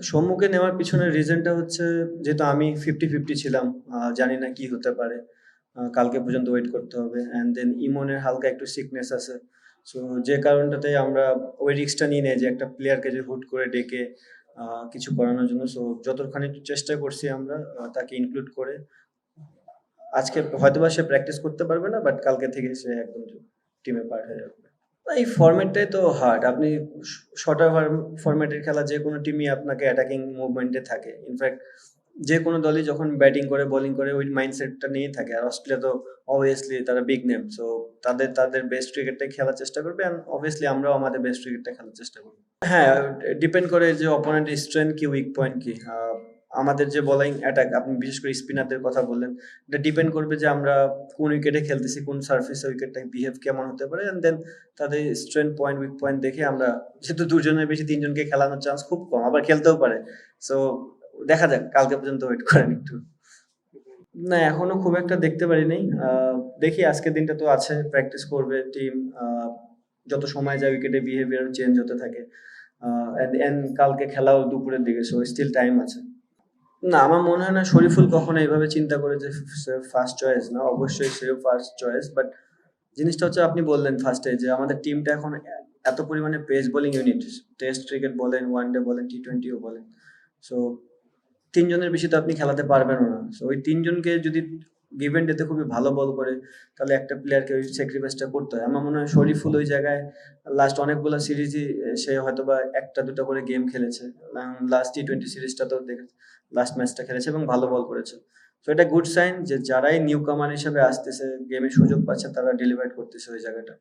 সম্মুখে নেওয়ার পিছনের রিজনটা হচ্ছে যেহেতু আমি 50-50 ছিলাম। জানি না কি হতে পারে। কালকে পর্যন্ত ওয়েট করতে হবে। অ্যান্ড দেন ইমনের হালকা একটু সিকনেস আছে। সো যে কারণটাতে আমরা ওই রিস্কটা নিয়ে নেই যে একটা প্লেয়ারকে যে হুট করে ডেকে কিছু করানোর জন্য। সো যতখানি একটু চেষ্টা করছি আমরা তাকে ইনক্লুড করে। আজকে হয়তোবা সে প্র্যাকটিস করতে পারবে না, বাট কালকে থেকে সে একদম টিমে পার্ট হয়ে যাবে। এই ফরম্যাটটাই তো হার্ড। আপনি শর্টার ফরম্যাটের খেলা যে কোনো টিমই আপনাকে অ্যাটাকিং মুভমেন্টে থাকে। ইনফ্যাক্ট যে কোনো দলই যখন ব্যাটিং করে বোলিং করে ওই মাইন্ডসেটটা নিয়েই থাকে। আর অস্ট্রেলিয়া তো অবভিয়াসলি তারা বিগ নেম, সো তাদের বেস্ট ক্রিকেটটাই খেলার চেষ্টা করবে, অ্যান্ড অবভিয়াসলি আমরাও আমাদের বেস্ট ক্রিকেটটা খেলার চেষ্টা করবো। হ্যাঁ, ডিপেন্ড করে যে অপোনেন্টের স্ট্রেংথ কি, উইক পয়েন্ট কি। আমাদের যে বোলিং অ্যাটাক, আপনি বিশেষ করে স্পিনারদের কথা বললেন, এটা ডিপেন্ড করবে যে আমরা কোন উইকেটে খেলতেছি, কোন সার্ফেসে উইকেটটা বিহেভ কেমন হতে পারে, এন্ড দেন তাদের স্ট্রেংথ পয়েন্ট, উইক পয়েন্ট দেখে আমরা, যেহেতু দুজনের বেশি তিনজনকে খেলানোর চান্স খুব কম, আবার খেলতেও পারে। সো দেখা যাক, কালকে পর্যন্ত ওয়েট করেন একটু। না, এখনো খুব একটা দেখতে পারি নাই। দেখি, আজকের দিনটা তো আছে, প্র্যাকটিস করবে টিম। যত সময় যায় উইকেটে বিহেভিয়ার চেঞ্জ হতে থাকে। কালকে খেলাও দুপুরের দিকে, সো স্টিল টাইম আছে। না, আমার মনে হয় না শরীফুল কখনো এইভাবে চিন্তা করে যে সে ফার্স্ট চয়েস না। অবশ্যই সেও ফার্স্ট চয়েস, বাট জিনিসটা হচ্ছে আপনি বললেন ফার্স্টে যে আমাদের টিমটা এখন এত পরিমাণে pace bowling unit. Test cricket বলেন, ওয়ানডে বলেন, টি-20ও বলেন। সো তিনজনের বেশি তো আপনি খেলাতে পারবেনও না। সো ওই তিনজনকে যদি গিভেন ডেতে খুবই ভালো বল করে, তাহলে একটা প্লেয়ারকে ওই স্যাক্রিফাইসটা করতে হয়। আমার মনে হয় শরীফুল ওই জায়গায় লাস্ট অনেকগুলো সিরিজই সে হয়তোবা একটা দুটো করে গেম খেলেছে। লাস্ট টি-20 সিরিজটা তো দেখে, লাস্ট ম্যাচটা খেলেছে এবং ভালো বল করেছে। তো এটা গুড সাইন যে যারাই নিউ কামার হিসেবে আসতেছে, গেমে সুযোগ পাচ্ছে, তারা ডেলিভার করতেছে ওই জায়গাটা।